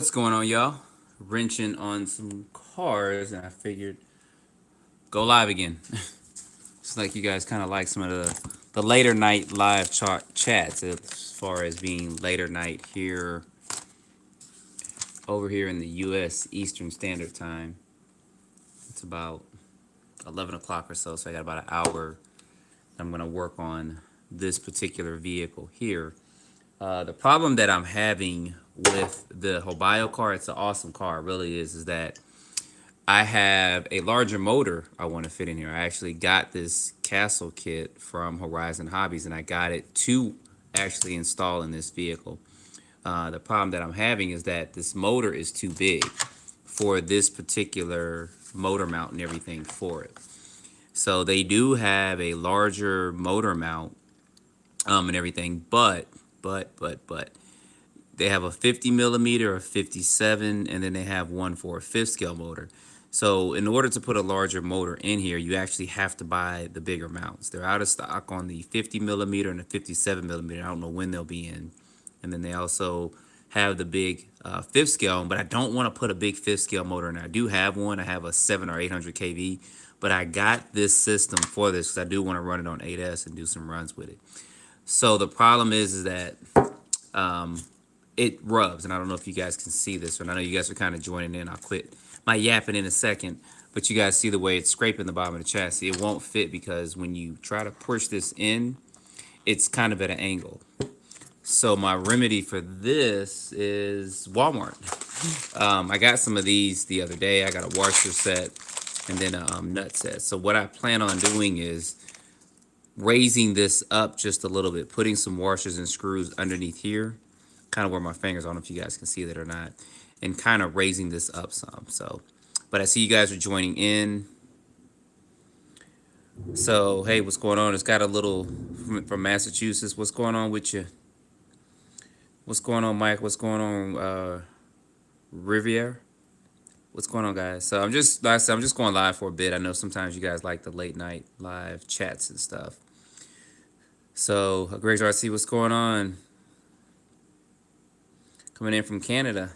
What's going on, y'all? Wrenching on some cars, and I figured go live again. It's like you guys kind of like some of the later night live chats as far as being later night here over here in the U.S. Eastern Standard Time. It's about 11 o'clock or so, so I got about an hour. I'm gonna work on this particular vehicle here. The problem that I'm having with the Hobao car, it's an awesome car, it really is that I have a larger motor I want to fit in here. I actually got this castle kit from Horizon Hobbies and I got it to actually install in this vehicle. The problem that I'm having is that this motor is too big for this particular motor mount and everything for it. So they do have a larger motor mount and everything, but they have a 50 millimeter, a 57, and then they have one for a fifth scale motor. So in order to put a larger motor in here, you actually have to buy the bigger mounts. They're out of stock on the 50 millimeter and the 57 millimeter. I don't know when they'll be in. And then they also have the big fifth scale, but I don't want to put a big fifth scale motor in there. I do have one. I have a 7 or 800 kV, but I got this system for this because I do want to run it on 8S and do some runs with it. So the problem is that um, it rubs, and I don't know if you guys can see this, and I know you guys are kind of joining in. I'll quit my yapping in a second, but you guys see the way it's scraping the bottom of the chassis. It won't fit because when you try to push this in, it's kind of at an angle. So my remedy for this is Walmart. I got some of these the other day. I got a washer set and then a nut set. So what I plan on doing is raising this up just a little bit, putting some washers and screws underneath here, kind of where my fingers, I don't know if you guys can see that or not, and kind of raising this up some. So, but I see you guys are joining in. So, hey, what's going on? It's got a little from Massachusetts. What's going on with you? What's going on, Mike? What's going on, Riviere? What's going on, guys? So I'm just, like I said, I'm just going live for a bit. I know sometimes you guys like the late night live chats and stuff. So, Greg RC, what's going on? Coming in from Canada.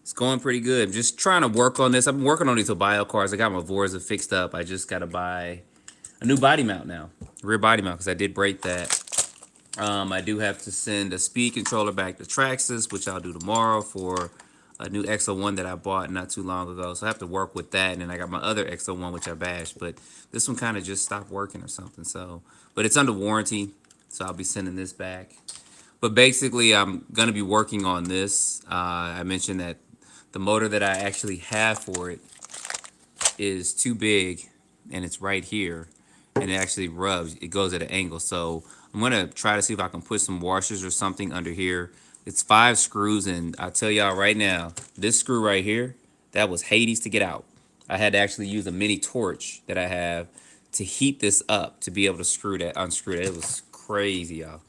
It's going pretty good. I'm just trying to work on this. I've been working on these bio cars. I got my Vorza fixed up. I just got to buy a new body mount now, rear body mount, because I did break that. I do have to send a speed controller back to Traxxas, which I'll do tomorrow for a new XO1 that I bought not too long ago. So I have to work with that. And then I got my other XO1, which I bashed, but this one kind of just stopped working or something. So, but it's under warranty, so I'll be sending this back. But basically, I'm going to be working on this. I mentioned that the motor that I actually have for it is too big, and it's right here, and it actually rubs. It goes at an angle. So I'm going to try to see if I can put some washers or something under here. It's 5 screws, and I'll tell y'all right now, this screw right here, that was Hades to get out. I had to actually use a mini torch that I have to heat this up to be able to unscrew that. It was crazy, y'all.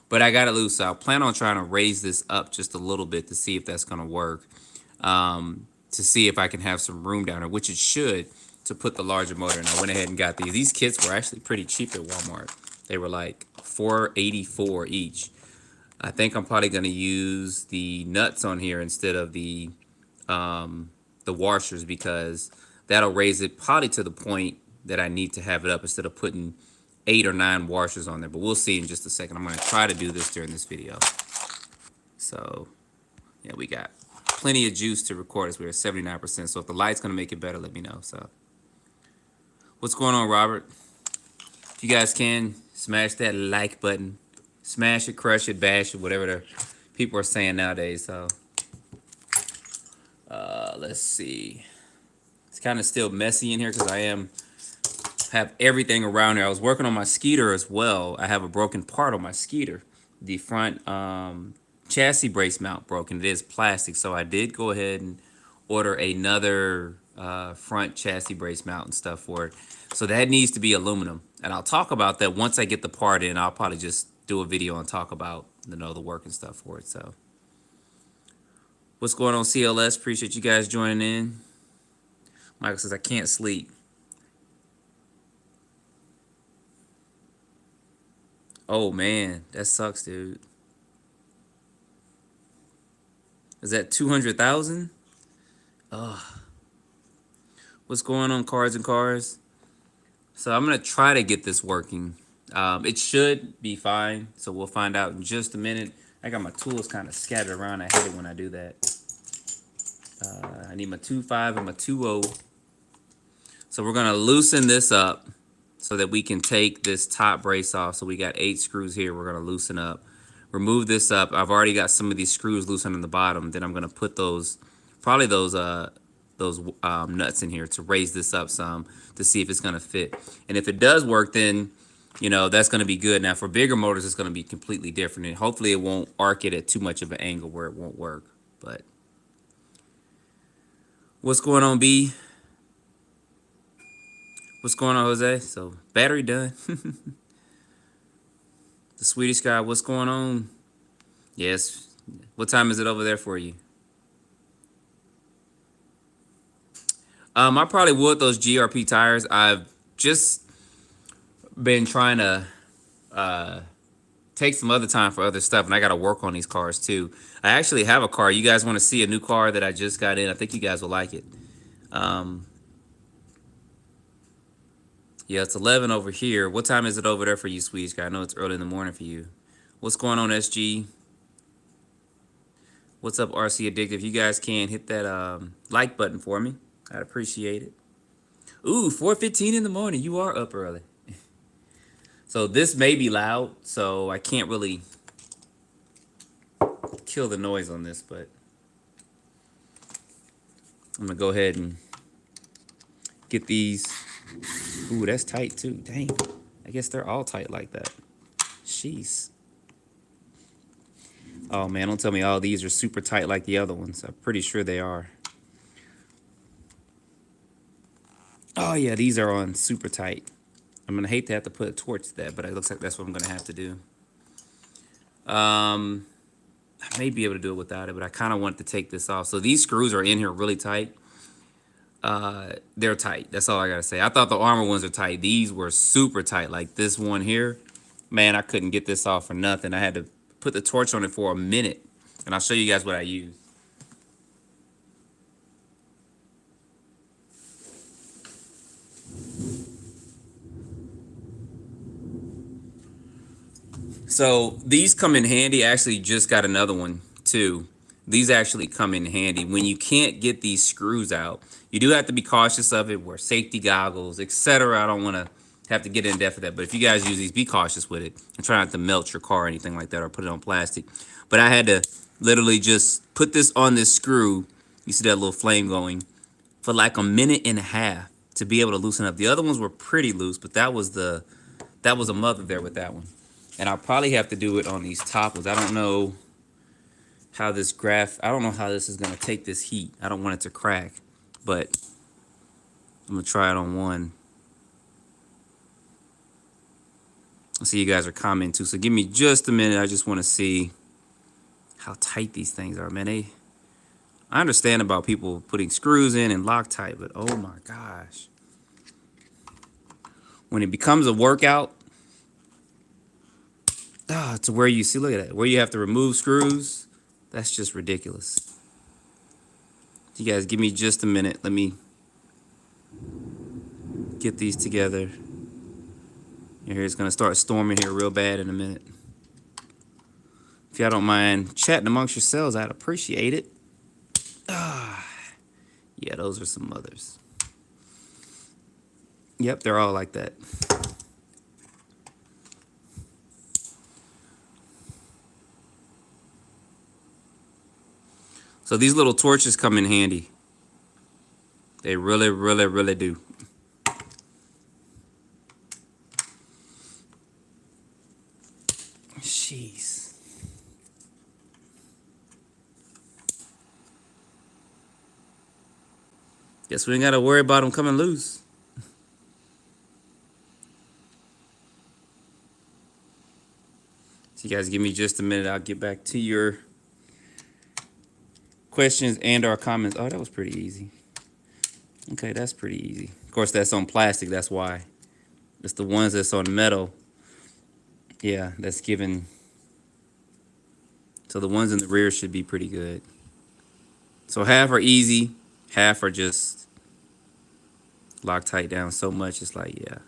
But I got it loose. So I plan on trying to raise this up just a little bit to see if that's going to work. To see if I can have some room down there, which it should, to put the larger motor in. I went ahead and got these. These kits were actually pretty cheap at Walmart. They were like $4.84 each. I think I'm probably going to use the nuts on here instead of the washers, because that'll raise it probably to the point that I need to have it up instead of putting 8 or 9 washers on there. But we'll see in just a second. I'm going to try to do this during this video. So, yeah, we got plenty of juice to record as we're at 79%. So if the light's going to make it better, let me know. So, what's going on, Robert? If you guys can, smash that like button. Smash it, crush it, bash it, whatever the people are saying nowadays. So, let's see. It's kind of still messy in here because have everything around there. I was working on my Skeeter as well. I have a broken part on my Skeeter. The front chassis brace mount broken. It is plastic, so I did go ahead and order another front chassis brace mount and stuff for it. So that needs to be aluminum, and I'll talk about that once I get the part in. I'll probably just do a video and talk about the work and stuff for it. So, what's going on, CLS? Appreciate you guys joining in. Michael says I can't sleep. Oh man, that sucks, dude. Is that 200,000? What's going on, Cards and Cars? So I'm gonna try to get this working. It should be fine. So we'll find out in just a minute. I got my tools kind of scattered around. I hate it when I do that. I need my 2.5 and my 2.0. So we're gonna loosen this up so that we can take this top brace off. So we got 8 screws here. We're gonna loosen up. Remove this up. I've already got some of these screws loosened on the bottom. Then I'm gonna put those, probably those nuts in here to raise this up some to see if it's gonna fit. And if it does work, then you know that's gonna be good. Now for bigger motors, it's gonna be completely different, and hopefully it won't arc it at too much of an angle where it won't work. But what's going on, B? What's going on, Jose? So battery done. The Swedish guy, what's going on? Yes. What time is it over there for you? I probably would those GRP tires. I've just been trying to take some other time for other stuff, and I got to work on these cars too. I actually have a car. You guys want to see a new car that I just got in? I think you guys will like it. Yeah, it's 11 over here. What time is it over there for you, Swedish guy? I know it's early in the morning for you. What's going on, SG? What's up, RC Addictive? You guys can hit that like button for me. I'd appreciate it. Ooh, 4:15 in the morning. You are up early. So this may be loud, so I can't really kill the noise on this, but I'm gonna go ahead and get these. Ooh, that's tight too. Dang. I guess they're all tight like that. Jeez. Oh man, don't tell me all these are super tight like the other ones. I'm pretty sure they are. Oh yeah, these are on super tight. I'm gonna hate to have to put a torch to that, but it looks like that's what I'm gonna have to do. I may be able to do it without it, but I kind of want to take this off. So these screws are in here really tight. They're tight. That's all I gotta say. I thought the armor ones are tight. These were super tight. Like this one here, man, I couldn't get this off for nothing. I had to put the torch on it for a minute, and I'll show you guys what I used. So these come in handy. I actually just got another one too. These actually come in handy when you can't get these screws out. You do have to be cautious of it. Wear safety goggles, etc. I don't want to have to get in depth with that, but if you guys use these, be cautious with it and try not to melt your car or anything like that, or put it on plastic. But I had to literally just put this on this screw. You see that little flame going for like a minute and a half to be able to loosen up. The other ones were pretty loose, but that was a mother there with that one. And I'll probably have to do it on these top ones. I don't know how this is gonna take this heat. I don't want it to crack, but I'm gonna try it on one. I see you guys are commenting too, so give me just a minute. I just want to see how tight these things are, man. I understand about people putting screws in and Loctite, but oh my gosh. When it becomes a workout, to where you see, look at that, where you have to remove screws, that's just ridiculous. You guys give me just a minute. Let me get these together. Your hair's gonna start storming here real bad in a minute. If y'all don't mind chatting amongst yourselves, I'd appreciate it. Yeah, those are some mothers. Yep, they're all like that. So these little torches come in handy. They really, really, really do. Jeez. Guess we ain't gotta worry about them coming loose. So you guys give me just a minute. I'll get back to your questions and our comments. Oh, that was pretty easy. Okay, that's pretty easy. Of course, that's on plastic. That's why. It's the ones that's on metal. Yeah, that's given. So the ones in the rear should be pretty good. So half are easy, half are just lock tight down so much. It's like, yeah,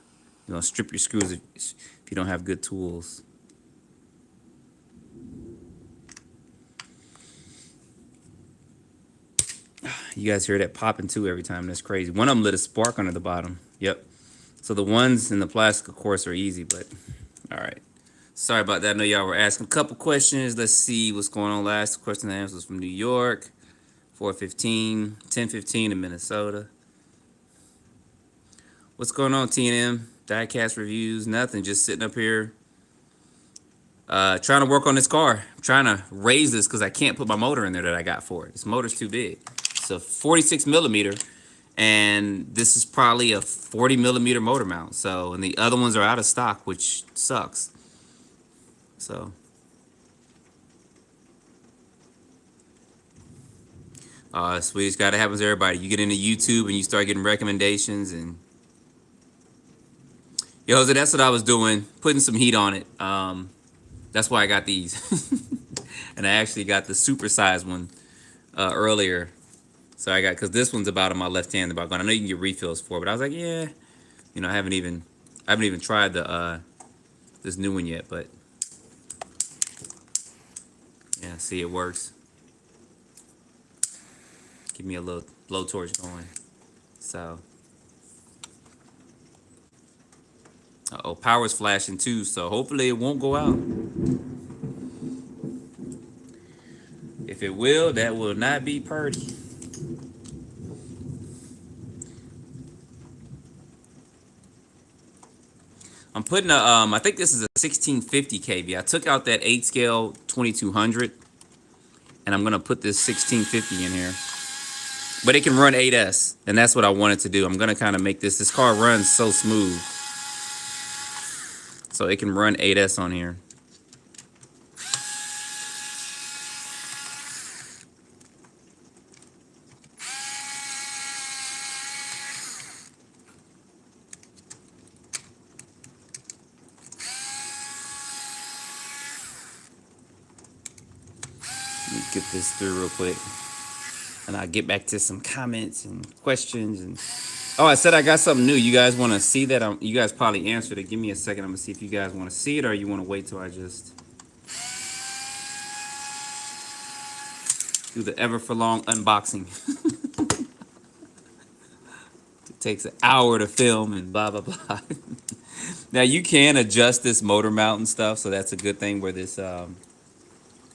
you're gonna strip your screws if you don't have good tools. You guys hear that popping too every time. That's crazy. One of them lit a spark under the bottom. Yep. So the ones in the plastic, of course, are easy, but all right. Sorry about that. I know y'all were asking a couple questions. Let's see what's going on. Last question and answer was from New York, 4:15, 10:15 in Minnesota. What's going on, TNM? Diecast reviews, nothing. Just sitting up here, trying to work on this car. I'm trying to raise this because I can't put my motor in there that I got for it. This motor's too big. It's a 46 millimeter, and this is probably a 40 millimeter motor mount. So, and the other ones are out of stock, which sucks. So, Swedish got to happen to everybody. You get into YouTube and you start getting recommendations, and yo, so that's what I was doing, putting some heat on it. That's why I got these, and I actually got the supersized one earlier. So I got, because this one's about on my left hand about gone. I know you can get refills for it, but I was like, yeah, you know, I haven't even tried the this new one yet, but yeah, see, it works. Give me a little blowtorch going. So, uh-oh, power's flashing too, so hopefully it won't go out. If it will, that will not be purty. I'm putting a, I think this is a 1650 kV. I took out that 8 scale 2200, and I'm gonna put this 1650 in here. But it can run 8S, and that's what I wanted to do. I'm gonna kind of make this car runs so smooth. So it can run 8S on here. Let me get this through real quick, and I'll get back to some comments and questions. And oh, I said I got something new. You guys want to see that? You guys probably answered it. Give me a second. I'm gonna see if you guys want to see it, or you want to wait till I just do the ever for long unboxing. It takes an hour to film and blah blah blah. Now you can adjust this motor mount and stuff, so that's a good thing where this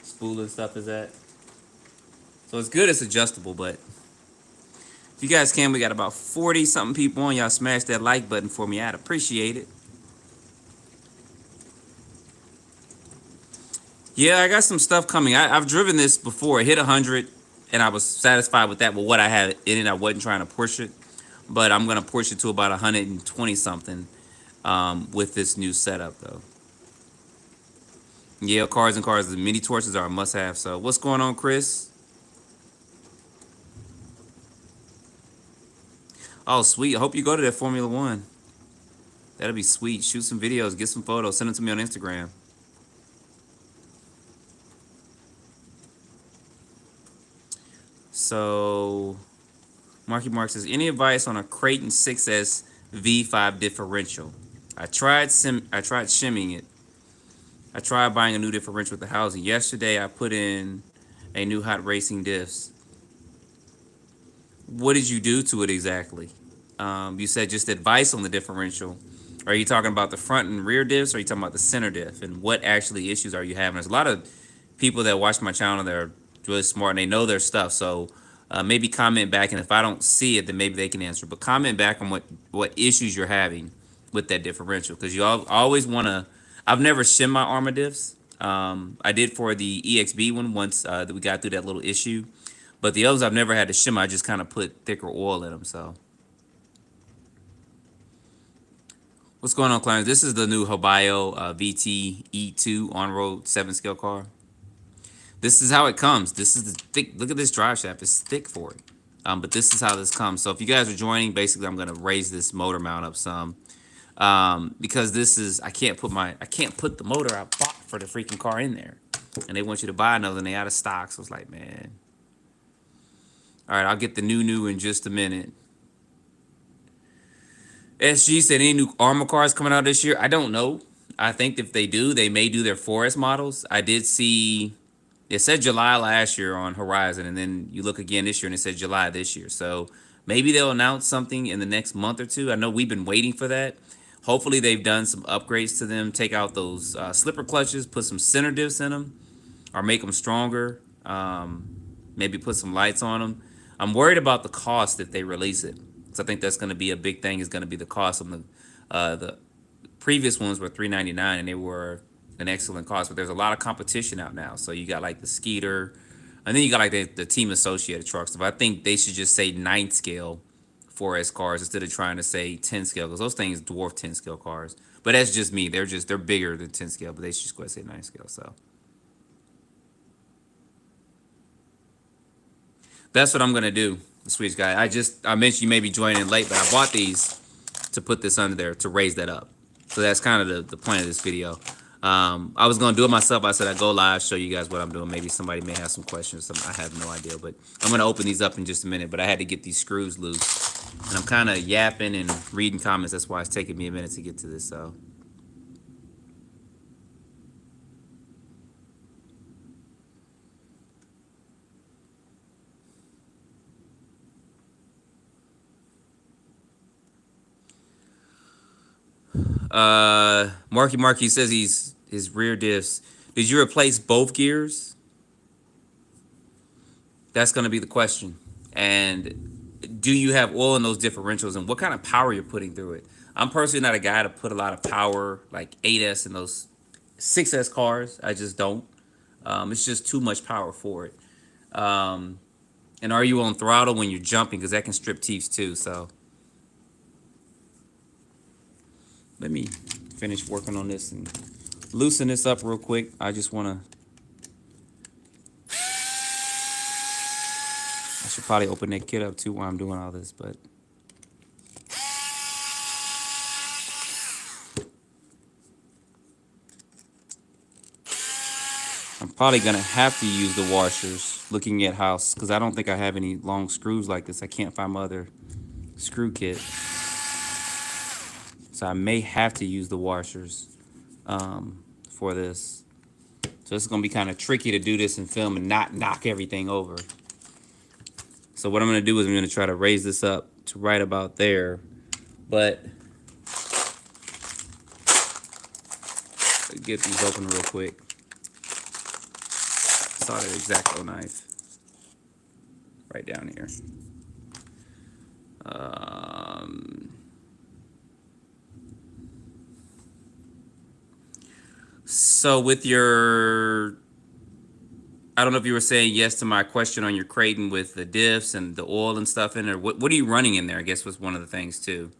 spool and stuff is at. So it's good, it's adjustable, but if you guys can, we got about 40 something people on. Y'all smash that like button for me. I'd appreciate it. Yeah, I got some stuff coming. I've driven this before. It hit 100, and I was satisfied with that. But what I had in it, I wasn't trying to push it. But I'm gonna push it to about 120 something with this new setup, though. Yeah, cars and cars. The mini torches are a must-have. So what's going on, Chris? Oh, sweet. I hope you go to that Formula One. That'll be sweet. Shoot some videos, get some photos, send them to me on Instagram. So, Marky Mark says, any advice on a Creighton 6S V5 differential? I tried shimming it. I tried buying a new differential with the housing. Yesterday, I put in a new hot racing diffs. What did you do to it exactly? You said just advice on the differential. Are you talking about the front and rear diffs, or are you talking about the center diff? And what actually issues are you having? There's a lot of people that watch my channel that are really smart and they know their stuff. So maybe comment back, and if I don't see it, then maybe they can answer. But comment back on what issues you're having with that differential, because you always want to. I've never shimmed my Arma diffs. I did for the EXB one once that we got through that little issue, but the others I've never had to shim. I just kind of put thicker oil in them. So what's going on, clients? This is the new Hobao VTE E2 on-road 7-scale car. This is how it comes. This is the thick. Look at this drive shaft. It's thick for it. But this is how this comes. So if you guys are joining, basically I'm gonna raise this motor mount up some, because this is I can't put the motor I bought for the freaking car in there, and they want you to buy another, and they out of stock. So it's like, man. All right, I'll get the new in just a minute. SG said any new armor cars coming out this year? I don't know. I think if they do, they may do their forest models. I did see it said July last year on Horizon, and then you look again this year and it said July this year. So maybe they'll announce something in the next month or two. I know we've been waiting for that. Hopefully they've done some upgrades to them, take out those slipper clutches, put some center diffs in them, or make them stronger. Maybe put some lights on them. I'm worried about the cost if they release it. So I think that's going to be a big thing. Is going to be the cost of the previous ones were $399 and they were an excellent cost, but there's a lot of competition out now. So you got like the Skeeter, and then you got like the Team Associated trucks. But I think they should just say 9 scale 4S cars instead of trying to say 10 scale, because those things dwarf 10 scale cars. But that's just me. They're bigger than 10 scale, but they should just go ahead and say 9 scale. So that's what I'm gonna do. The Swedish guy. I mentioned you may be joining late, but I bought these to put this under there to raise that up. So that's kind of the point of this video. I was gonna do it myself. I said I'd go live, show you guys what I'm doing. Maybe somebody may have some questions. I have no idea, but I'm gonna open these up in just a minute. But I had to get these screws loose, and I'm kind of yapping and reading comments. That's why it's taking me a minute to get to this. So. Marky says his rear diffs. Did you replace both gears? That's going to be the question. And do you have oil in those differentials, and what kind of power you're putting through it? I'm personally not a guy to put a lot of power like 8S in those 6S cars. I just don't. It's just too much power for it. And are you on throttle when you're jumping? Because that can strip teeth too. So let me finish working on this and loosen this up real quick. I just want to. I should probably open that kit up too while I'm doing all this, but. I'm probably going to have to use the washers looking at how, because I don't think I have any long screws like this. I can't find my other screw kit. So I may have to use the washers for this. So it's going to be kind of tricky to do this in film and not knock everything over. So what I'm going to do is I'm going to try to raise this up to right about there. But get these open real quick. Saw that X-Acto knife right down here. So with your, I don't know if you were saying yes to my question on your Kraton with the diffs and the oil and stuff in there. What are you running in there? I guess was one of the things too.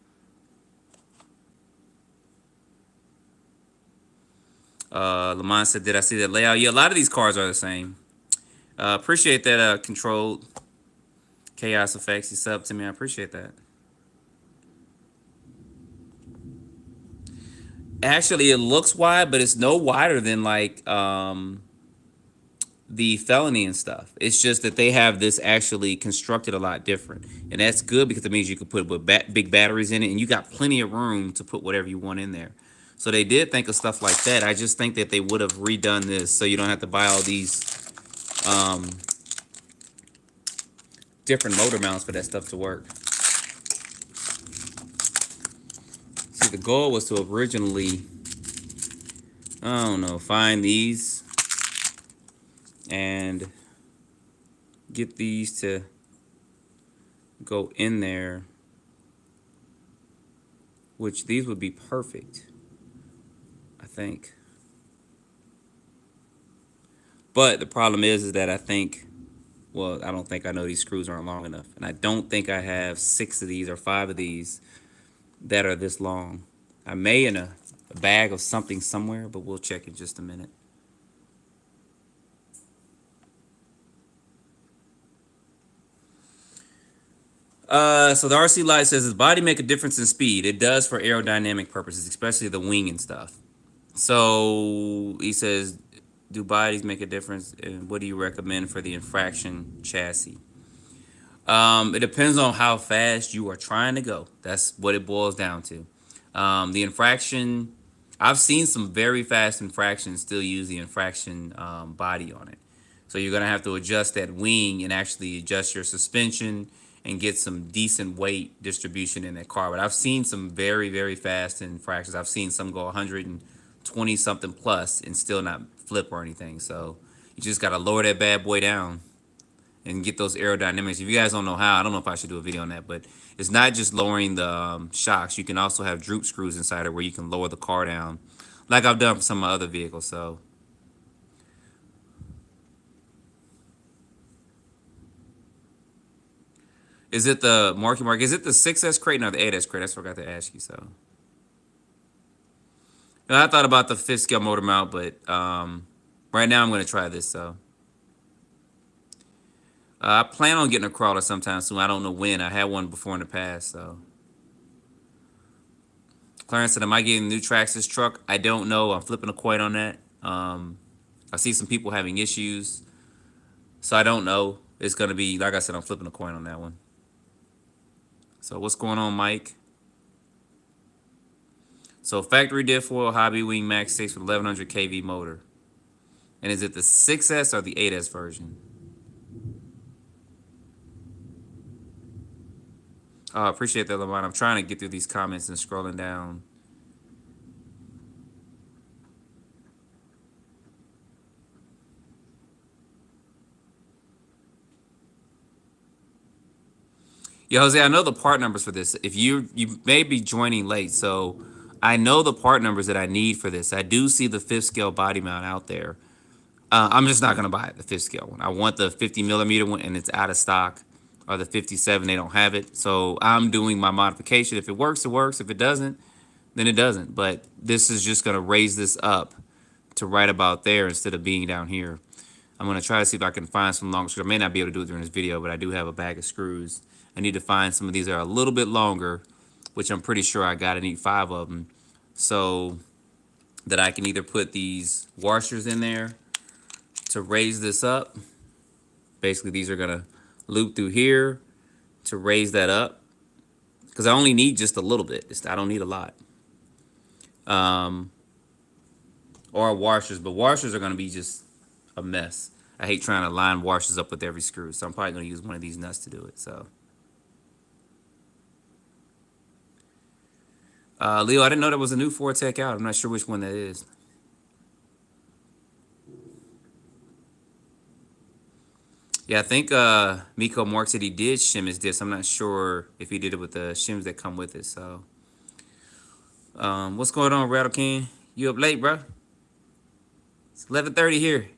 Lamont said, did I see that layout? Yeah, a lot of these cars are the same. Appreciate that, Controlled Chaos Effects. You sub to me. I appreciate that. Actually, it looks wide, but it's no wider than like the Felony and stuff. It's just that they have this actually constructed a lot different, and that's good because it means you can put big batteries in it, and you got plenty of room to put whatever you want in there. So they did think of stuff like that. I just think that they would have redone this so you don't have to buy all these different motor mounts for that stuff to work. See, the goal was to originally, I don't know, find these and get these to go in there, which these would be perfect, I think. But the problem is that I think, well, I don't think I know these screws aren't long enough. And I don't think I have 6 of these or 5 of these that are this long. I may in a bag of something somewhere, but we'll check in just a minute. So the RC Light says, does body make a difference in speed? It does for aerodynamic purposes, especially the wing and stuff. So he says, do bodies make a difference? And what do you recommend for the infraction chassis? It depends on how fast you are trying to go. That's what it boils down to. The infraction, I've seen some very fast infractions still use the infraction body on it. So you're gonna have to adjust that wing and actually adjust your suspension and get some decent weight distribution in that car. But I've seen some very, very fast infractions. I've seen some go 120 something plus and still not flip or anything. So you just gotta lower that bad boy down and get those aerodynamics. If you guys don't know how, I don't know if I should do a video on that, but it's not just lowering the shocks. You can also have droop screws inside it where you can lower the car down, like I've done for some of my other vehicles. So, is it the Marky Mark? Is it the 6S crate or the 8S crate? That's what I forgot to ask you. So, I thought about the fifth scale motor mount, but right now I'm going to try this. So, I plan on getting a crawler sometime soon. I don't know when. I had one before in the past, so. Clarence said, "Am I getting new tracks this truck?" I don't know. I'm flipping a coin on that. I see some people having issues, so I don't know. It's gonna be like I said. I'm flipping a coin on that one. So what's going on, Mike? So factory diff oil, Hobby Wing Max 6 with 1100 kV motor. And is it the 6S or the 8S version? Oh, I appreciate that, Lamont. I'm trying to get through these comments and scrolling down. Yeah, Jose, I know the part numbers for this. If you may be joining late, so I know the part numbers that I need for this. I do see the fifth scale body mount out there. I'm just not gonna buy it, the fifth scale one. I want the 50 millimeter one, and it's out of stock. Or the 57, they don't have it. So I'm doing my modification. If it works, it works. If it doesn't, then it doesn't. But this is just gonna raise this up to right about there instead of being down here. I'm gonna try to see if I can find some longer screws. I may not be able to do it during this video, but I do have a bag of screws. I need to find some of these that are a little bit longer, which I'm pretty sure I got. I need 5 of them, so that I can either put these washers in there to raise this up. Basically, these are gonna loop through here to raise that up, because I only need just a little bit. I don't need a lot. Or washers, but washers are gonna be just a mess. I hate trying to line washers up with every screw, so I'm probably gonna use one of these nuts to do it. So, Leo, I didn't know there was a new Fortec out. I'm not sure which one that is. Yeah, I think Miko Mark said he did shim his disc. I'm not sure if he did it with the shims that come with it. So, what's going on, Rattle King? You up late, bro? It's 11:30 here.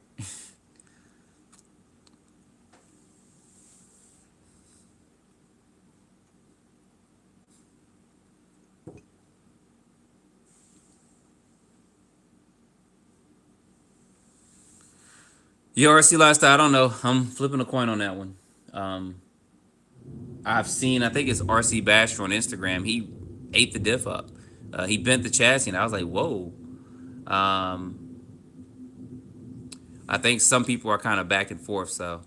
Your RC lifestyle, I don't know. I'm flipping a coin on that one. I've seen, I think it's RC Basher on Instagram. He ate the diff up. He bent the chassis, and I was like, whoa. I think some people are kind of back and forth, so.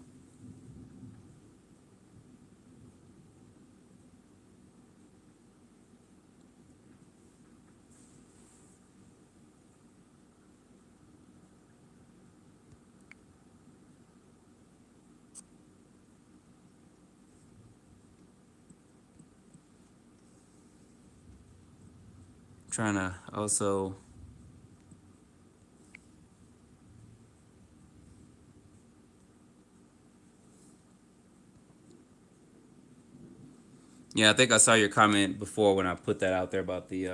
Trying to also. Yeah, I think I saw your comment before when I put that out there about the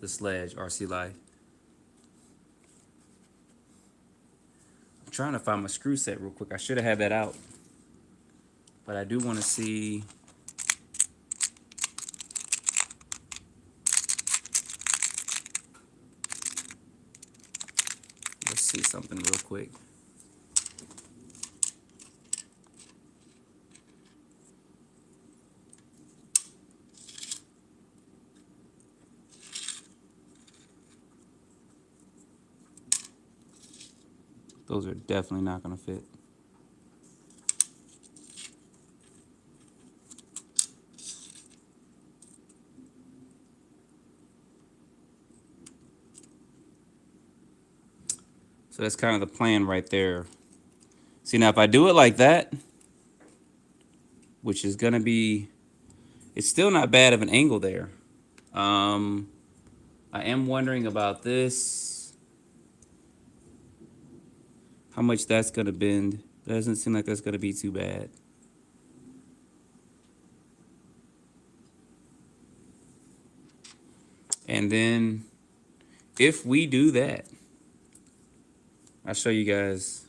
sledge RC Life. I'm trying to find my screw set real quick. I should have had that out, but I do want to see. Let's see something real quick. Those are definitely not going to fit. So that's kind of the plan right there. See, now if I do it like that, which is gonna be, it's still not bad of an angle there. I am wondering about this, how much that's gonna bend. Doesn't seem like that's gonna be too bad. And then if we do that, I'll show you guys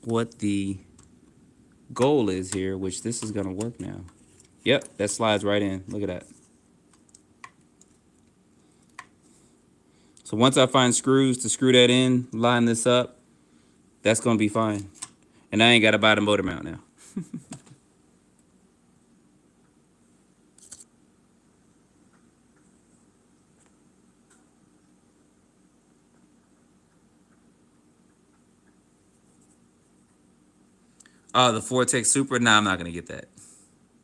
what the goal is here, which this is gonna work now. Yep, that slides right in. Look at that. So once I find screws to screw that in, line this up, that's gonna be fine. And I ain't gotta buy the motor mount now. The Vortex Super, nah, I'm not gonna get that.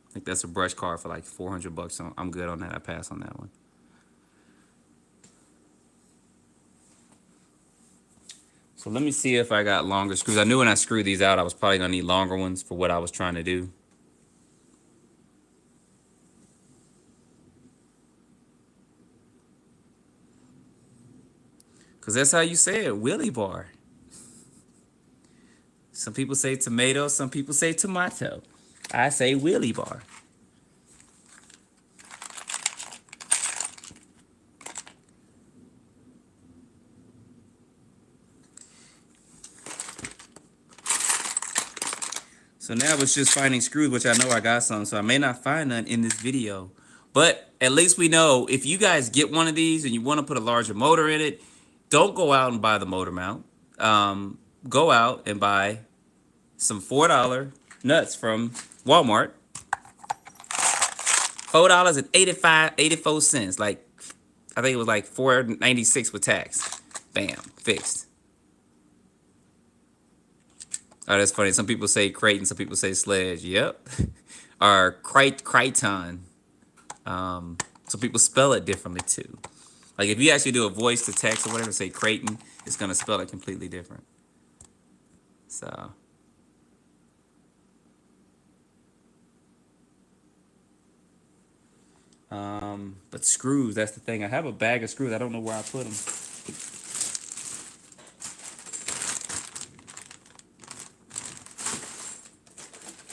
I think that's a brush car for like 400 bucks. So I'm good on that. I pass on that one. So let me see if I got longer screws. I knew when I screwed these out, I was probably gonna need longer ones for what I was trying to do. Cause that's how you say it, wheelie bar. Some people say tomato, some people say tomato. I say wheelie bar. So now it's just finding screws, which I know I got some, so I may not find none in this video. But at least we know if you guys get one of these and you want to put a larger motor in it, don't go out and buy the motor mount. Go out and buy some $4 nuts from Walmart. $4.84. Like, I think it was like $4.96 with tax. Bam, fixed. Oh, that's funny. Some people say Creighton, some people say Sledge. Yep. Or Crichton. Some people spell it differently too. Like if you actually do a voice to text or whatever, say Creighton, it's gonna spell it completely different. So. But screws, that's the thing. I have a bag of screws. I don't know where I put them.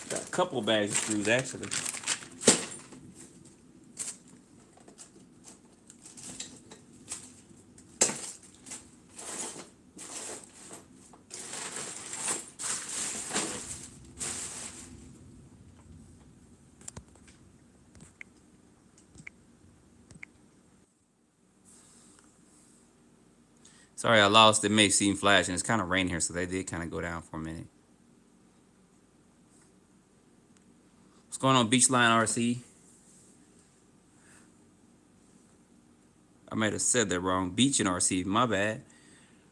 Got a couple of bags of screws actually. Sorry, I lost. It may seem flash, and it's kind of raining here, so they did kind of go down for a minute. What's going on, Beachline RC? I might have said that wrong. Beach and RC, my bad.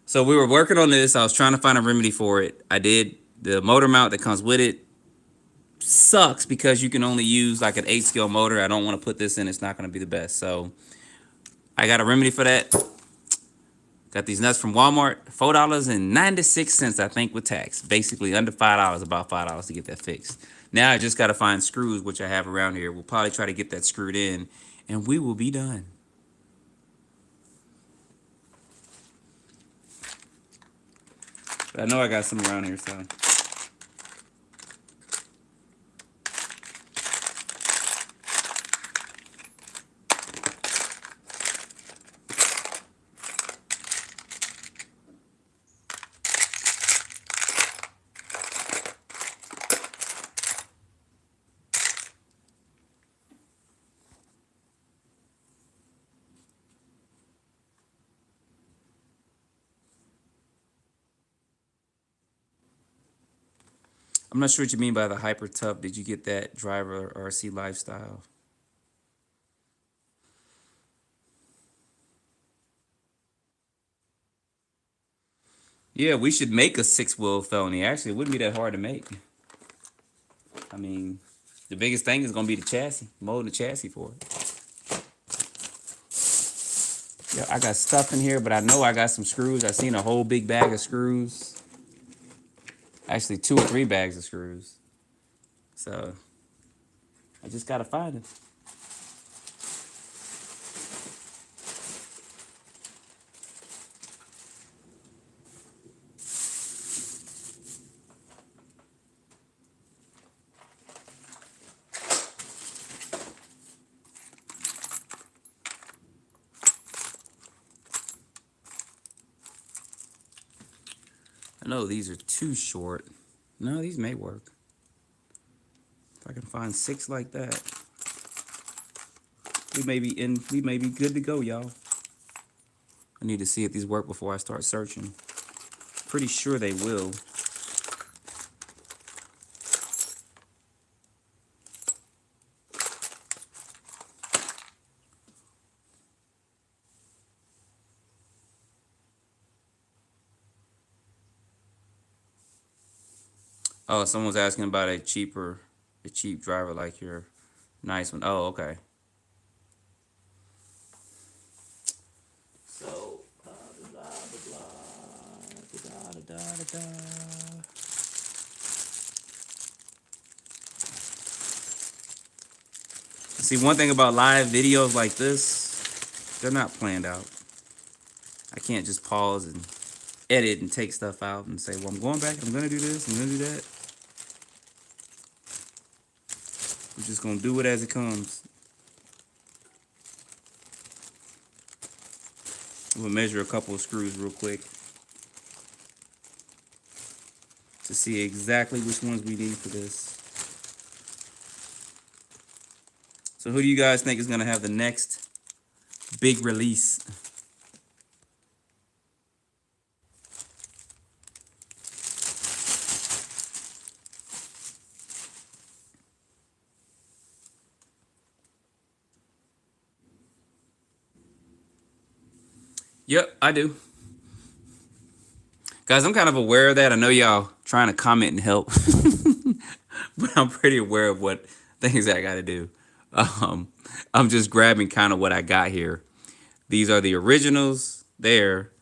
So we were working on this. I was trying to find a remedy for it. I did. The motor mount that comes with it sucks because you can only use like an 8-scale motor. I don't want to put this in. It's not going to be the best. So I got a remedy for that. Got these nuts from Walmart, $4.96, I think, with tax. Basically under $5, about $5 to get that fixed. Now I just got to find screws, which I have around here. We'll probably try to get that screwed in, and we will be done. But I know I got some around here, so. I'm not sure what you mean by the hyper tough. Did you get that driver RC lifestyle? Yeah, we should make a 6-wheel felony. Actually, it wouldn't be that hard to make. I mean, the biggest thing is going to be the chassis, molding the chassis for it. Yeah, I got stuff in here, but I know I got some screws. I seen a whole big bag of screws. Actually, 2 or 3 bags of screws. So I just gotta find them. I know these are too short. No, these may work. If I can find 6 like that, we may be good to go, y'all. I need to see if these work before I start searching. Pretty sure they will. Oh, someone's asking about a cheap driver like your nice one. Oh, okay. So, blah, blah, blah, blah, blah, blah, blah. See, one thing about live videos like this, they're not planned out. I can't just pause and edit and take stuff out and say, well, I'm going back, I'm going to do this, I'm going to do that. We're just going to do it as it comes. We'll measure a couple of screws real quick to see exactly which ones we need for this. So who do you guys think is going to have the next big release? Yep, I do. Guys, I'm kind of aware of that. I know y'all trying to comment and help, but I'm pretty aware of what things I got to do. I'm just grabbing kind of what I got here. These are the originals there.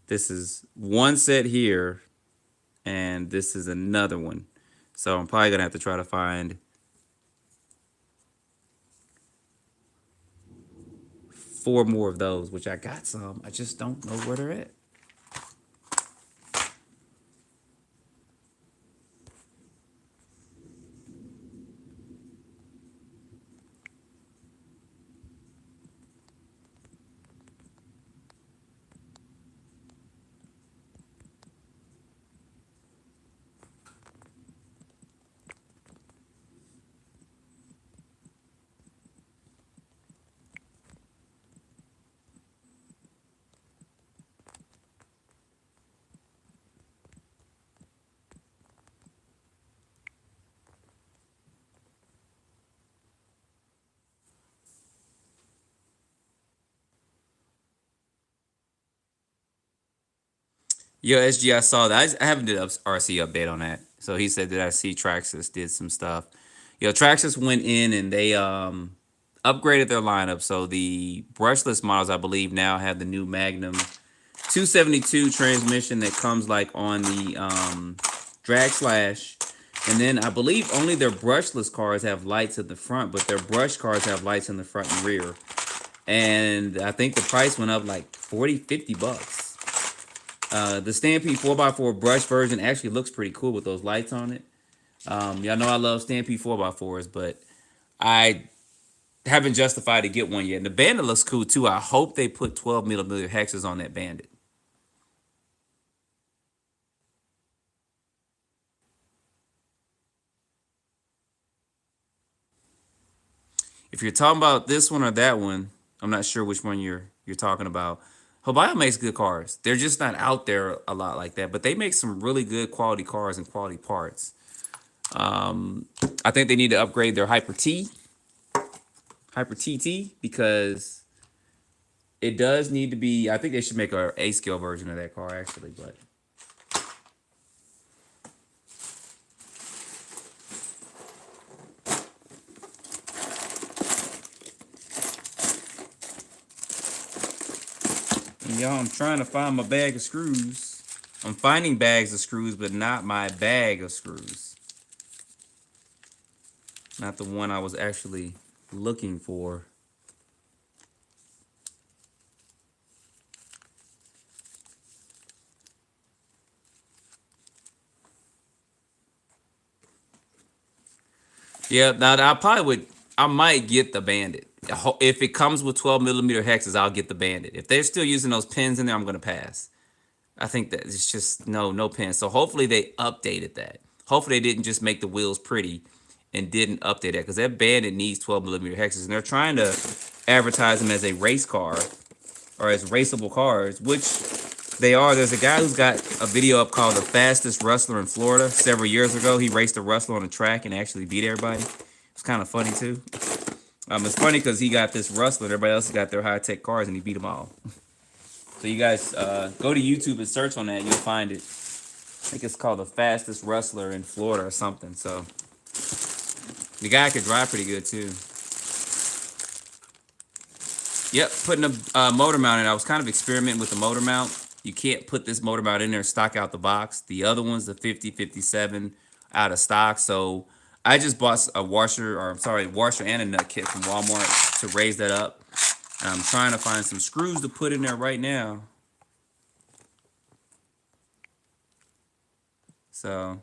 This is one set here, and this is another one. So I'm probably going to have to try to find 4 more of those, which I got some. I just don't know where they're at. Yo, SG, I saw that. I haven't did a RC update on that. So he said that I see Traxxas did some stuff. Yo, Traxxas went in and they upgraded their lineup. So the brushless models, I believe, now have the new Magnum 272 transmission that comes like on the drag slash. And then I believe only their brushless cars have lights at the front, but their brush cars have lights in the front and rear. And I think the price went up like 40, 50 bucks. The Stampede 4x4 brush version actually looks pretty cool with those lights on it. Y'all know I love Stampede 4x4s, but I haven't justified to get one yet. And the Bandit looks cool too. I hope they put 12mm hexes on that Bandit. If you're talking about this one or that one, I'm not sure which one you're talking about. Hobao makes good cars. They're just not out there a lot like that, but they make some really good quality cars and quality parts. I think they need to upgrade their Hyper TT, because it does need to be. I think they should make a A-scale version of that car actually, but. Y'all, I'm trying to find my bag of screws. I'm finding bags of screws, but not my bag of screws. Not the one I was actually looking for. Yeah, now I might get the Bandit. If it comes with 12 millimeter hexes, I'll get the Bandit. If they're still using those pins in there, I'm gonna pass. I think that it's just no pins. So hopefully they updated that. Hopefully they didn't just make the wheels pretty and didn't update that, because that Bandit needs 12 millimeter hexes, and they're trying to advertise them as a race car or as raceable cars, which they are. There's a guy who's got a video up called "The Fastest Rustler in Florida." Several years ago, he raced a rustler on a track and actually beat everybody. It's kind of funny too. It's funny because he got this rustler, and everybody else has got their high tech cars, and he beat them all. So you guys go to YouTube and search on that, you'll find it. I think it's called "The Fastest Rustler in Florida" or something. So the guy could drive pretty good too. Yep, putting a motor mount in. I was kind of experimenting with the motor mount. You can't put this motor mount in there stock out the box. The other one's the 50, 57 out of stock. So I just bought a washer and a nut kit from Walmart to raise that up. And I'm trying to find some screws to put in there right now. So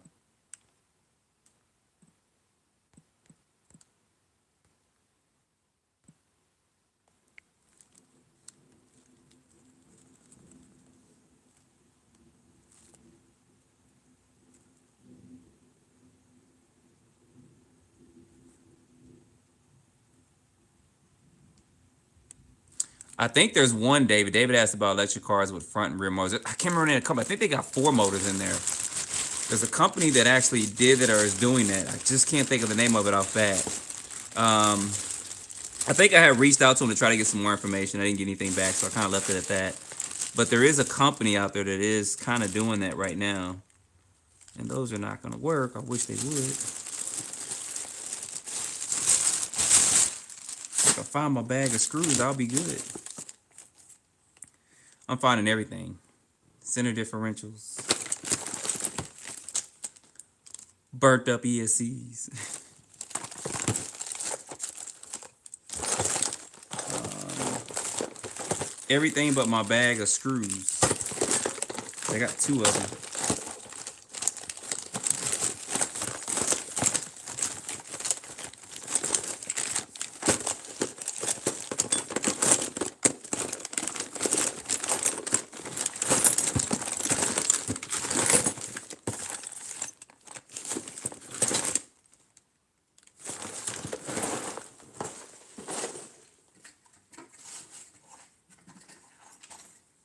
I think there's one, David. David asked about electric cars with front and rear motors. I can't remember the name of the company. I think they got 4 motors in there. There's a company that actually did that or is doing that. I just can't think of the name of it off bat. I think I had reached out to them to try to get some more information. I didn't get anything back, so I kind of left it at that. But there is a company out there that is kind of doing that right now. And those are not going to work. I wish they would. If I find my bag of screws, I'll be good. I'm finding everything. Center differentials. Burnt up ESCs. Everything but my bag of screws. I got 2 of them.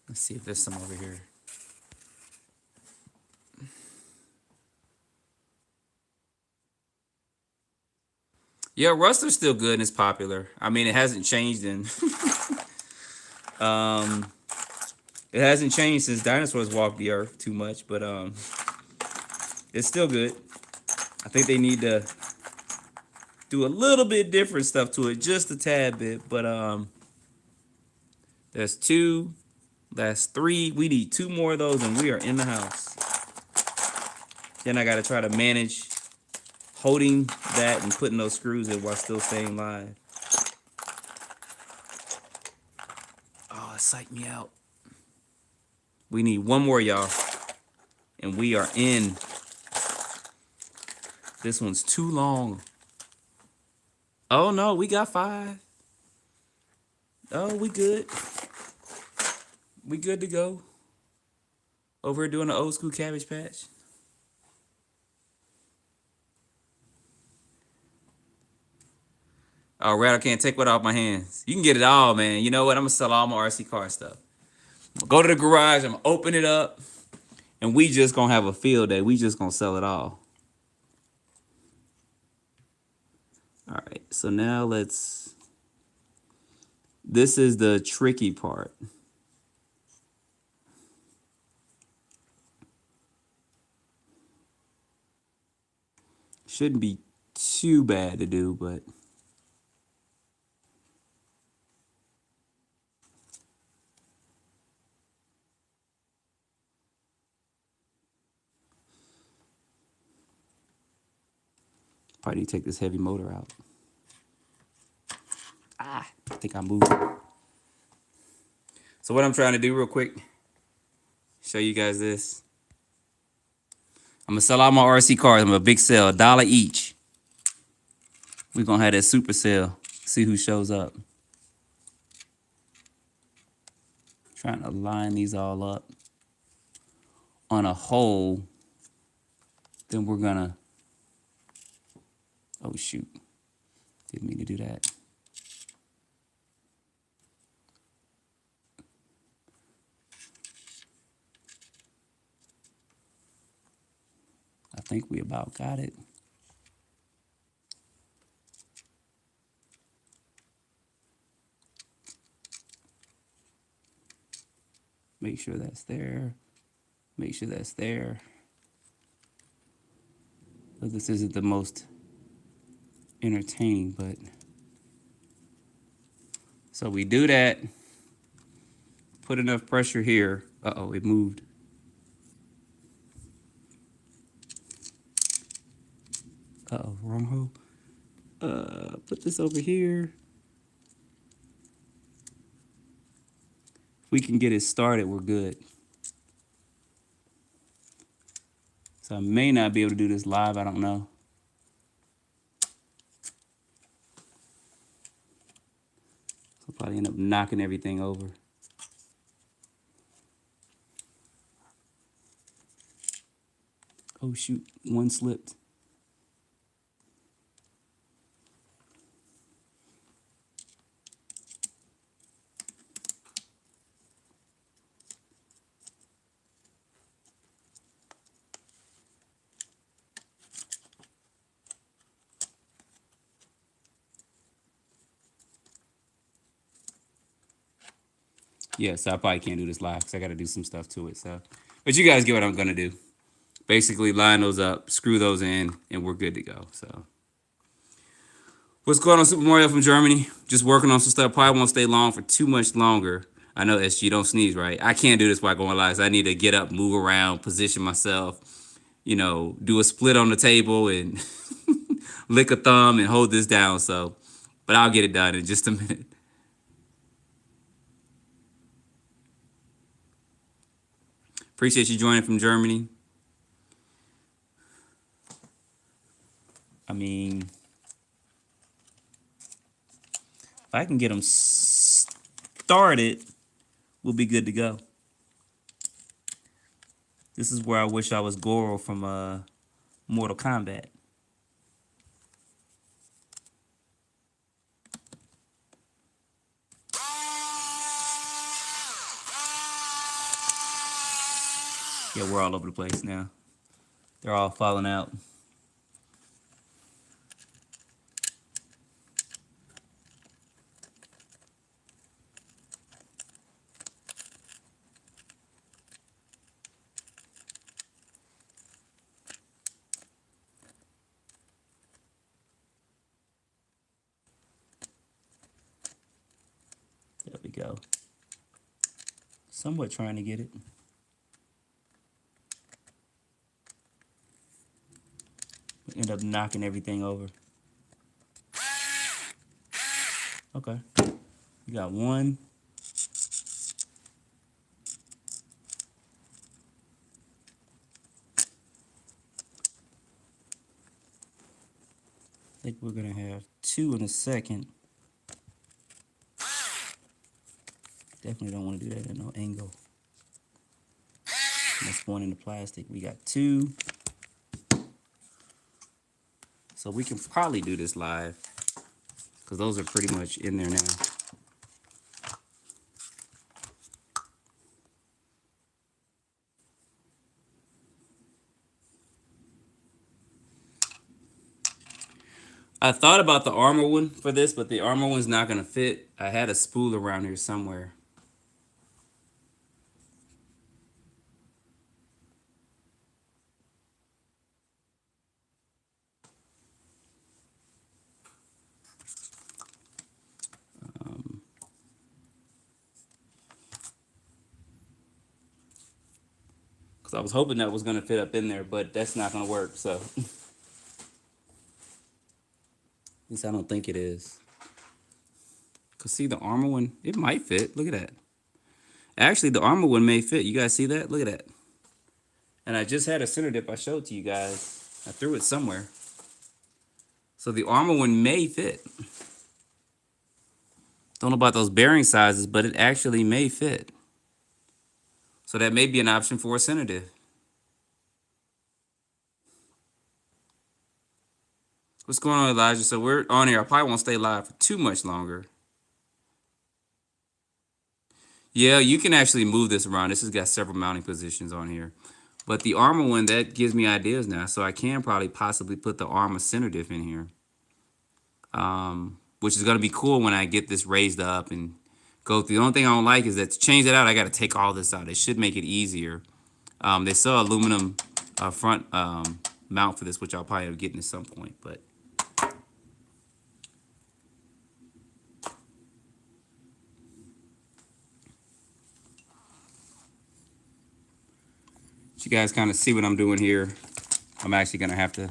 Let's see if there's some over here. Yeah, Rustler's still good and it's popular. I mean, it hasn't changed in it hasn't changed since dinosaurs walked the earth too much, but it's still good. I think they need to do a little bit different stuff to it, just a tad bit, but there's 2, that's 3. We need 2 more of those and we are in the house. Then I got to try to manage holding that and putting those screws in while still staying live. Oh, it psyched me out. We need 1 more, y'all. And we are in. This one's too long. Oh, no, we got 5. Oh, we good. We good to go. Over here doing an old school Cabbage Patch. Oh, Rattle can't take what off my hands. You can get it all, man. You know what? I'm going to sell all my RC car stuff. I'm going to go to the garage. I'm going to open it up. And we just going to have a field day. We just going to sell it all. All right. So now let's... This is the tricky part. Shouldn't be too bad to do, but... Probably need to take this heavy motor out. I think I moved. So what I'm trying to do real quick, show you guys this. I'm gonna sell all my RC cars. I'm a big sale, $1 each. We're gonna have that super sale. See who shows up. Trying to line these all up on a hole. Then we're gonna, oh shoot, didn't mean to do that. I think we about got it. Make sure that's there. Make sure that's there. But this isn't the most entertaining, but so we do that. Put enough pressure here. Uh-oh, it moved. Uh-oh, wrong hole. Put this over here. If we can get it started, we're good. So I may not be able to do this live, I don't know. I'll probably end up knocking everything over. Oh shoot, one slipped. Yeah, so I probably can't do this live because I got to do some stuff to it. So, but you guys get what I'm gonna do. Basically, line those up, screw those in, and we're good to go. So, what's going on, Super Mario from Germany? Just working on some stuff. Probably won't stay long for too much longer. I know SG, don't sneeze, right? I can't do this while going live. So I need to get up, move around, position myself. You know, do a split on the table and lick a thumb and hold this down. So, but I'll get it done in just a minute. Appreciate you joining from Germany. I mean, if I can get them started, we'll be good to go. This is where I wish I was Goro from Mortal Kombat. Yeah, we're all over the place now. They're all falling out. There we go. Somewhat trying to get it. End up knocking everything over. Okay. We got one. I think we're gonna have two in a second. Definitely don't want to do that at no angle. That's one in the plastic. We got two. So we can probably do this live because those are pretty much in there now. I thought about the armor one for this, but the armor one's not gonna fit. I had a spool around here somewhere. Because I was hoping that was gonna fit up in there, but that's not gonna work, so. At least I don't think it is. Cause see the armor one, it might fit. Look at that. Actually, the armor one may fit. You guys see that? Look at that. And I just had a center dip I showed to you guys. I threw it somewhere. So the armor one may fit. Don't know about those bearing sizes, but it actually may fit. So that may be an option for a center diff. What's going on, Elijah? So we're on here. I probably won't stay live for too much longer. Yeah, you can actually move this around. This has got several mounting positions on here. But the armor one, that gives me ideas now. So I can probably possibly put the armor center diff in here. Which is going to be cool when I get this raised up and go through. The only thing I don't like is that to change that out, I got to take all this out. It should make it easier. They sell aluminum front mount for this, which I'll probably get at some point. But you guys kind of see what I'm doing here. I'm actually going to have to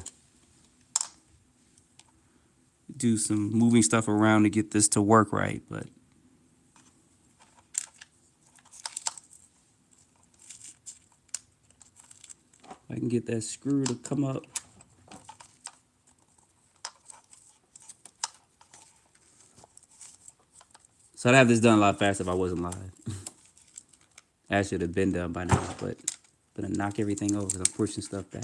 do some moving stuff around to get this to work right, but I can get that screw to come up. So I'd have this done a lot faster if I wasn't live. That should have been done by now, but I'm gonna knock everything over because I'm pushing stuff back.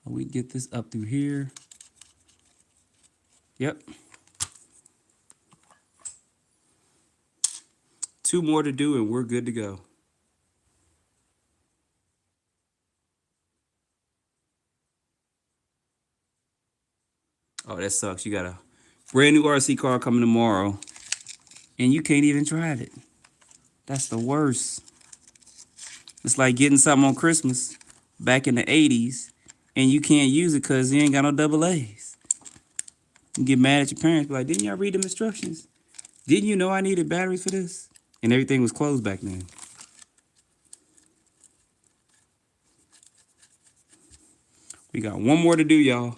We get this up through here. Yep. 2 more to do and we're good to go. Oh, that sucks. You got a brand new RC car coming tomorrow and you can't even drive it. That's the worst. It's like getting something on Christmas back in the 80s and you can't use it because you ain't got no double A's. You get mad at your parents, be like, didn't y'all read them instructions? Didn't you know I needed batteries for this? And everything was closed back then. We got 1 more to do, y'all.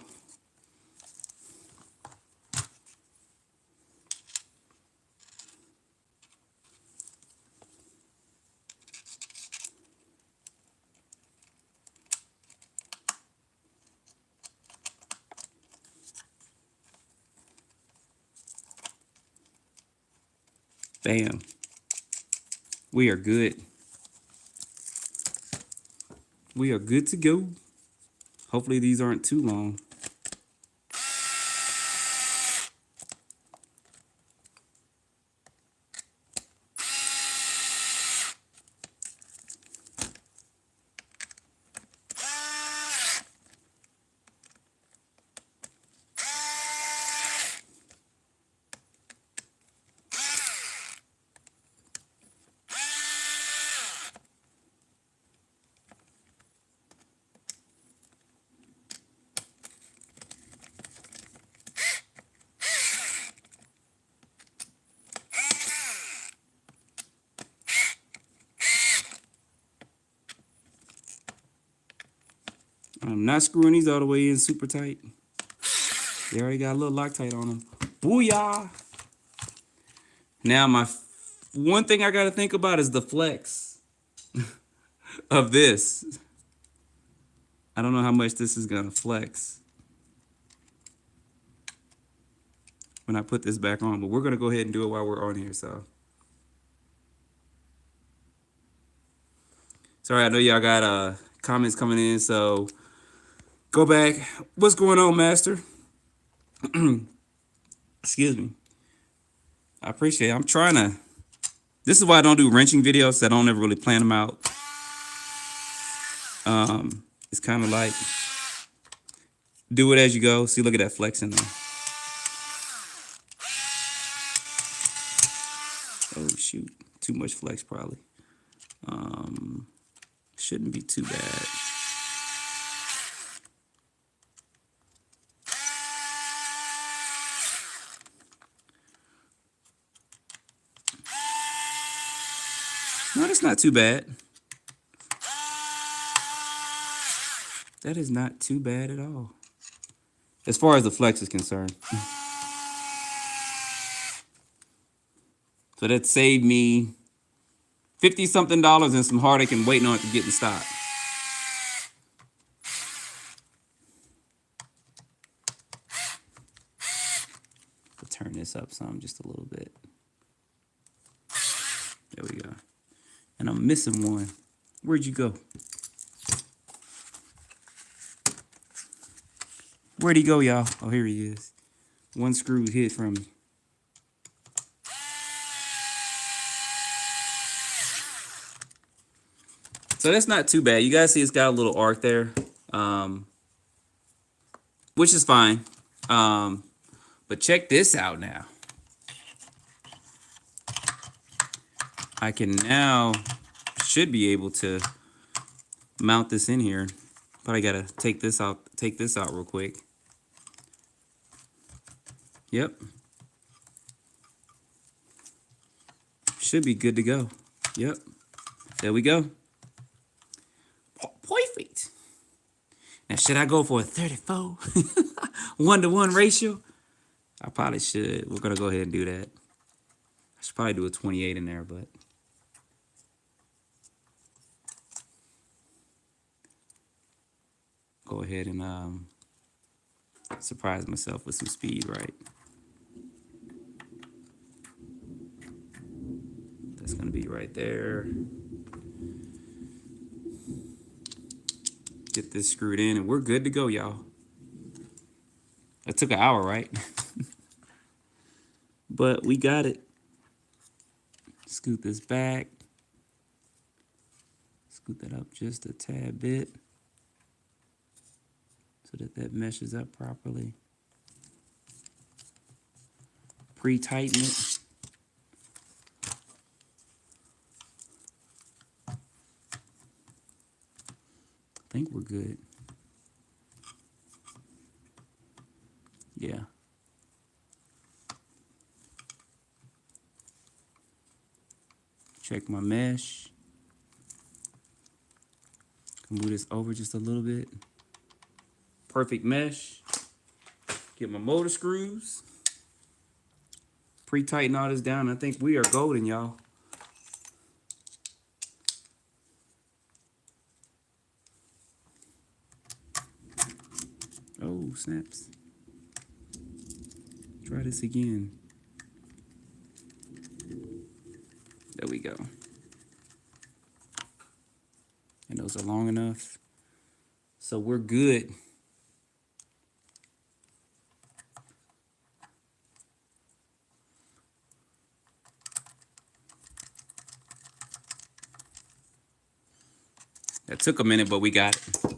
Bam. We are good. We are good to go. Hopefully these aren't too long. I'm not screwing these all the way in super tight. They already got a little Loctite on them. Booyah! Now my one thing I got to think about is the flex of this. I don't know how much this is going to flex when I put this back on, but we're going to go ahead and do it while we're on here. So, sorry, I know y'all got comments coming in, so go back. What's going on, Master? Excuse me. I appreciate it. I'm trying to. This is why I don't do wrenching videos. I don't ever really plan them out. It's kind of like do it as you go. See, look at that flex in there. Oh shoot, too much flex probably. Shouldn't be too bad. No, that's not too bad. That is not too bad at all. As far as the flex is concerned. So that saved me $50-something and some heartache and waiting on it to get in stock. I'll turn this up some, just a little bit. There we go. And I'm missing one. Where'd you go? Where'd he go, y'all? Oh, here he is. One screw hit from me. So that's not too bad. You guys see it's got a little arc there, which is fine. But check this out now. I can now, should be able to mount this in here, but I gotta take this out real quick. Yep. Should be good to go. Yep. There we go. Perfect. Now, should I go for a 34? 1-to-1 ratio? I probably should. We're going to go ahead and do that. I should probably do a 28 in there, but. Go ahead and surprise myself with some speed, right? That's going to be right there. Get this screwed in and we're good to go, y'all. That took an hour, right? But we got it. Scoot this back. Scoot that up just a tad bit so that that meshes up properly. Pre-tighten it. I think we're good. Yeah. Check my mesh. Move this over just a little bit. Perfect mesh. Get my motor screws. Pre-tighten all this down. I think we are golden, y'all. Oh, snaps. Try this again. There we go. And those are long enough. So we're good. That took a minute, but we got it.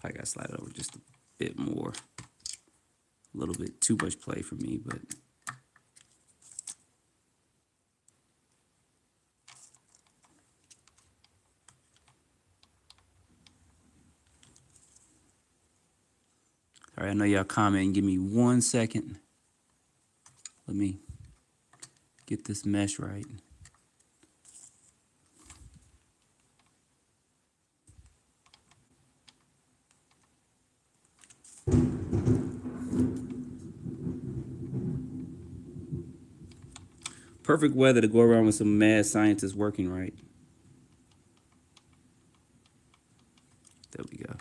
I got to slide it over just a bit more. A little bit too much play for me, but. All right, I know y'all comment. Give me 1 second. Let me get this mesh right. Perfect weather to go around with some mad scientists working right. There we go.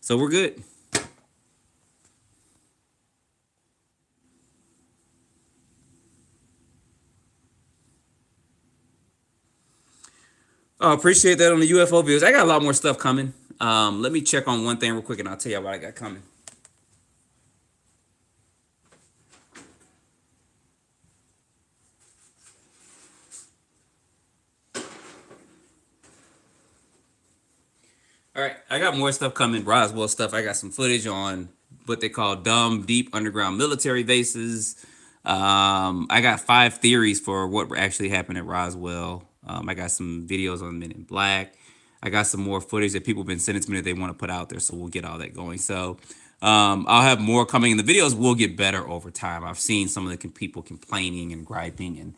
So we're good. Oh, appreciate that on the UFO videos. I got a lot more stuff coming. Let me check on one thing real quick and I'll tell you what I got coming. All right, I got more stuff coming, Roswell stuff. I got some footage on what they call dumb, deep underground military bases. I got 5 theories for what actually happened at Roswell. I got some videos on Men in Black. I got some more footage that people have been sending to me that they want to put out there, so we'll get all that going. So I'll have more coming, and the videos will get better over time. I've seen some of the people complaining and griping, and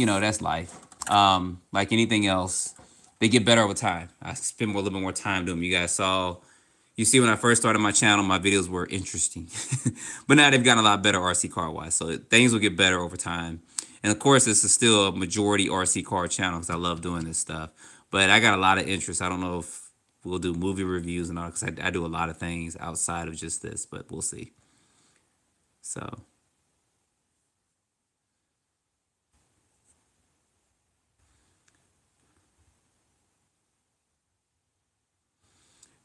that's life. Like anything else, they get better over time. I spend a little bit more time doing them. You see, when I first started my channel, my videos were interesting, but now they've gotten a lot better RC car wise. So things will get better over time. And of course, this is still a majority RC car channel because I love doing this stuff. But I got a lot of interest. I don't know if we'll do movie reviews and all, because I do a lot of things outside of just this, but we'll see. So.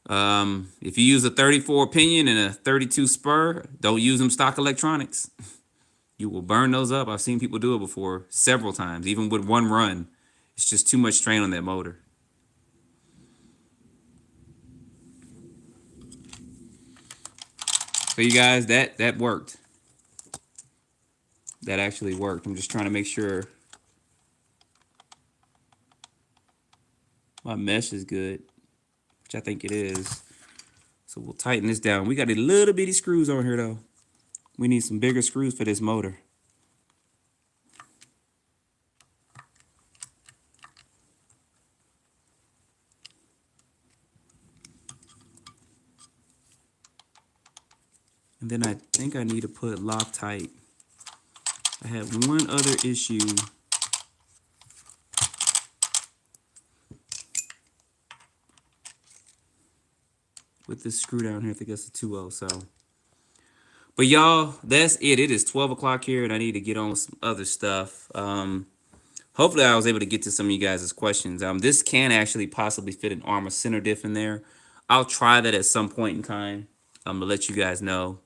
If you use a 34 pinion and a 32 spur, don't use them stock electronics. You will burn those up. I've seen people do it before several times, even with one run. It's just too much strain on that motor. So you guys, that worked. That actually worked. I'm just trying to make sure my mesh is good, which I think it is. So we'll tighten this down. We got a little bitty screws on here though. We need some bigger screws for this motor. And then I think I need to put Loctite. I had one other issue. With this screw down here, I think that's a 2.0, so. But y'all, that's it. It is 12 o'clock here, and I need to get on with some other stuff. Hopefully I was able to get to some of you guys' questions. This can actually possibly fit an armor center diff in there. I'll try that at some point in time. I'm gonna let you guys know.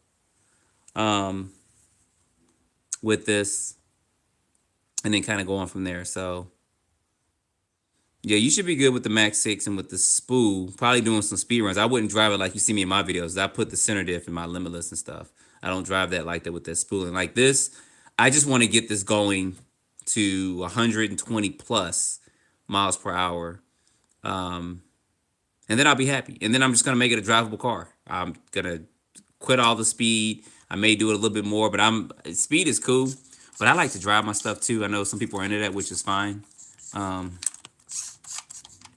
With this, and then kind of go on from there. So yeah, you should be good with the Max 6 and with the spool. Probably doing some speed runs. I wouldn't drive it like you see me in my videos. I put the center diff in my Limitless and stuff. I don't drive that like that with that spooling. Like this, I just want to get this going to 120 plus miles per hour. And then I'll be happy. And then I'm just going to make it a drivable car. I'm going to quit all the speed. I may do it a little bit more, but speed is cool. But I like to drive my stuff too. I know some people are into that, which is fine.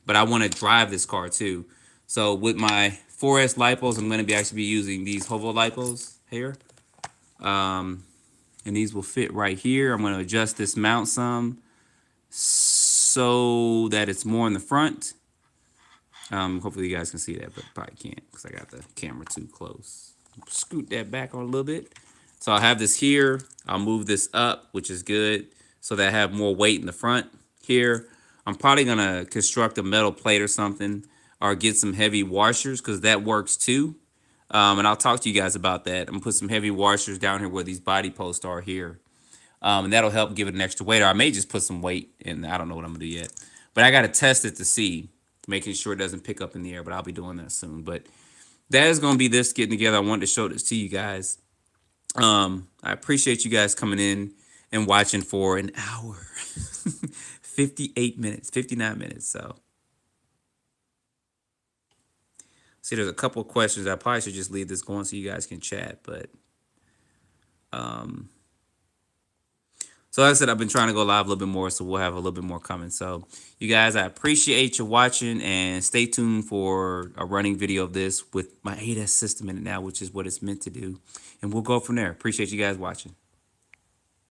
But I want to drive this car too. So with my 4S lipos, I'm going to actually be using these Hobao lipos here. And these will fit right here. I'm going to adjust this mount some so that it's more in the front. Hopefully you guys can see that, but probably can't because I got the camera too close. Scoot that back on a little bit. So I'll have this here. I'll move this up, which is good, so that I have more weight in the front here. I'm probably going to construct a metal plate or something, or get some heavy washers, because that works too. And I'll talk to you guys about that. I'm going to put some heavy washers down here where these body posts are here. And that'll help give it an extra weight, or I may just put some weight in. I don't know what I'm going to do yet. But I got to test it to see, making sure it doesn't pick up in the air, but I'll be doing that soon. But that is going to be this getting together. I wanted to show this to you guys. I appreciate you guys coming in and watching for an hour. 58 minutes, 59 minutes. So, see, there's a couple of questions. I probably should just leave this going so you guys can chat. But, so like I said, I've been trying to go live a little bit more, so we'll have a little bit more coming. So, you guys, I appreciate you watching, and stay tuned for a running video of this with my 8S system in it now, which is what it's meant to do. And we'll go from there. Appreciate you guys watching.